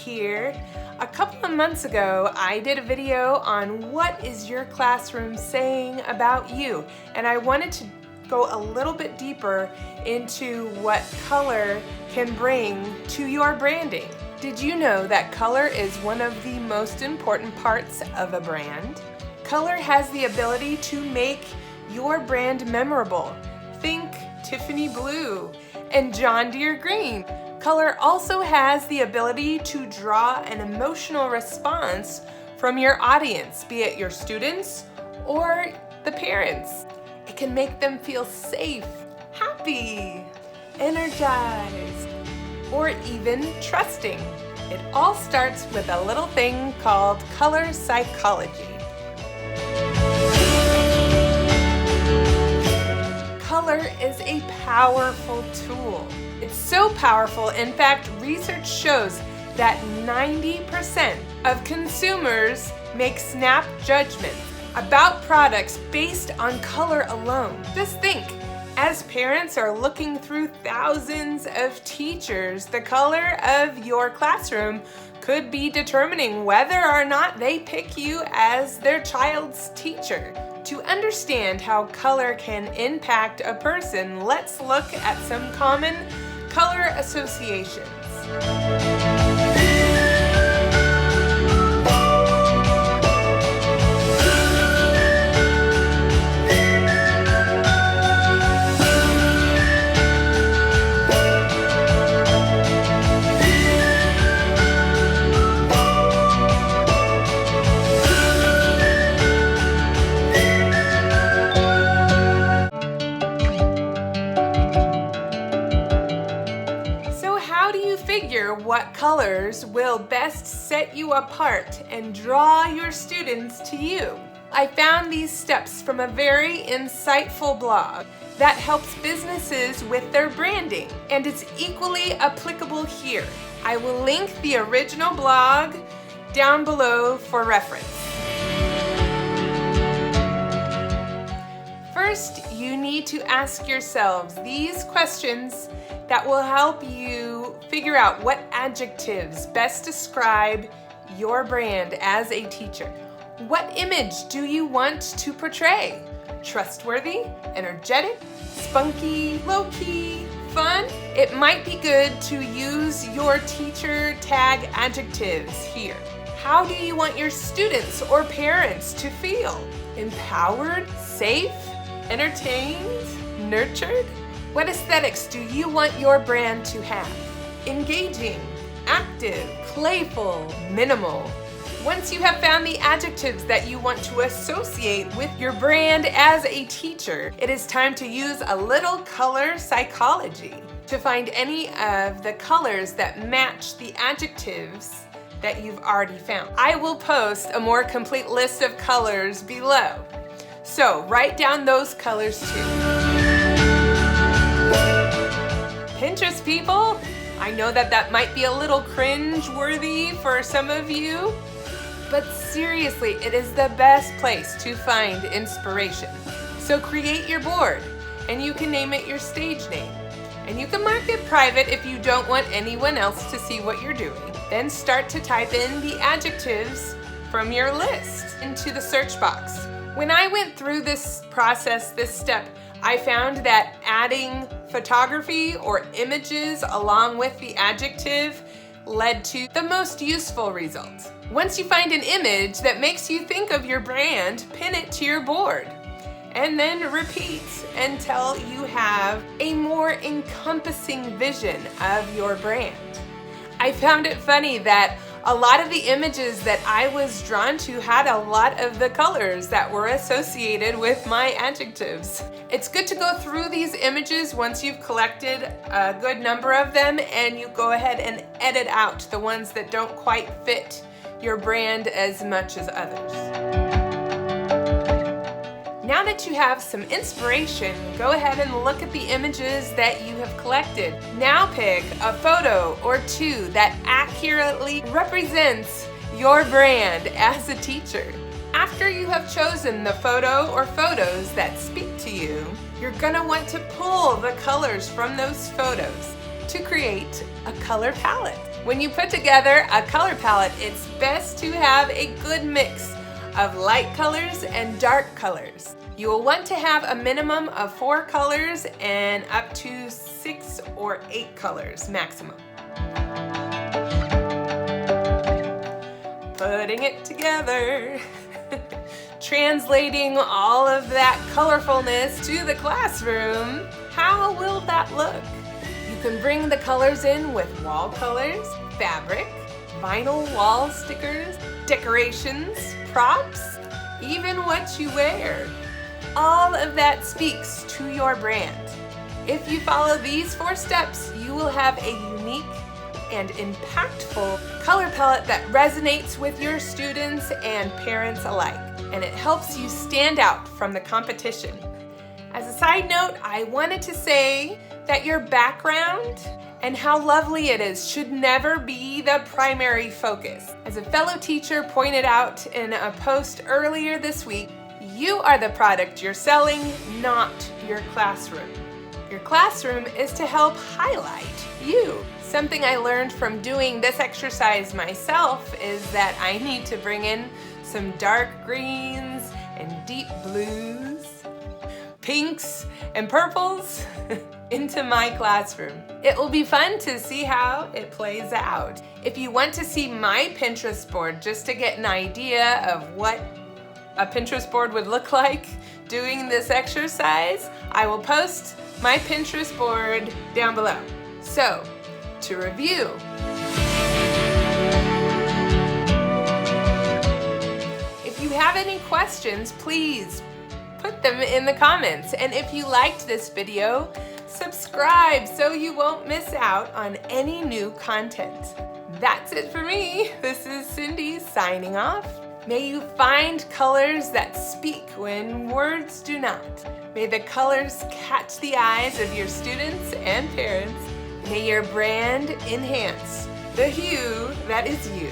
here. A couple of months ago, I did a video on what is your classroom saying about you, and I wanted to go a little bit deeper into what color can bring to your branding. Did you know that color is one of the most important parts of a brand? Color has the ability to make your brand memorable. Think Tiffany blue and John Deere green. Color also has the ability to draw an emotional response from your audience, be it your students or the parents. It can make them feel safe, happy, energized, or even trusting. It all starts with a little thing called color psychology. Color is a powerful tool. It's so powerful, in fact, research shows that 90% of consumers make snap judgments about products based on color alone. Just think, as parents are looking through thousands of teachers, the color of your classroom could be determining whether or not they pick you as their child's teacher. To understand how color can impact a person, let's look at some common color associations. Figure what colors will best set you apart and draw your students to you. I found these steps from a very insightful blog that helps businesses with their branding, and it's equally applicable here. I will link the original blog down below for reference. First, you need to ask yourselves these questions that will help you figure out what adjectives best describe your brand as a teacher. What image do you want to portray? Trustworthy, energetic, spunky, low-key, fun? It might be good to use your teacher tag adjectives here. How do you want your students or parents to feel? Empowered, safe, entertained, nurtured? What aesthetics do you want your brand to have? Engaging, active, playful, minimal. Once you have found the adjectives that you want to associate with your brand as a teacher, it is time to use a little color psychology to find any of the colors that match the adjectives that you've already found. I will post a more complete list of colors below, so write down those colors too. Pinterest people, I know that might be a little cringe-worthy for some of you, but seriously, it is the best place to find inspiration. So create your board, and you can name it your stage name. And you can mark it private if you don't want anyone else to see what you're doing. Then start to type in the adjectives from your list into the search box. When I went through this process, this step, I found that adding photography or images along with the adjective led to the most useful results. Once you find an image that makes you think of your brand, pin it to your board. And then repeat until you have a more encompassing vision of your brand. I found it funny that a lot of the images that I was drawn to had a lot of the colors that were associated with my adjectives. It's good to go through these images once you've collected a good number of them, and you go ahead and edit out the ones that don't quite fit your brand as much as others. Now that you have some inspiration, go ahead and look at the images that you have collected. Now pick a photo or two that accurately represents your brand as a teacher. After you have chosen the photo or photos that speak to you, you're gonna want to pull the colors from those photos to create a color palette. When you put together a color palette, it's best to have a good mix of light colors and dark colors. You will want to have a minimum of 4 colors and up to 6 or 8 colors maximum. Putting it together. Translating all of that colorfulness to the classroom. How will that look? You can bring the colors in with wall colors, fabric, vinyl wall stickers, decorations, props, even what you wear. All of that speaks to your brand. If you follow these 4 steps, you will have a unique and impactful color palette that resonates with your students and parents alike, and it helps you stand out from the competition. As a side note, I wanted to say that your background and how lovely it is should never be the primary focus. As a fellow teacher pointed out in a post earlier this week, you are the product you're selling, not your classroom. Your classroom is to help highlight you. Something I learned from doing this exercise myself is that I need to bring in some dark greens and deep blues, pinks and purples into my classroom. It will be fun to see how it plays out. If you want to see my Pinterest board just to get an idea of what a Pinterest board would look like doing this exercise, I will post my Pinterest board down below. So, to review, if you have any questions, please put them in the comments. And if you liked this video, subscribe so you won't miss out on any new content. That's it for me. This is Cindy signing off. May you find colors that speak when words do not. May the colors catch the eyes of your students and parents. May your brand enhance the hue that is you.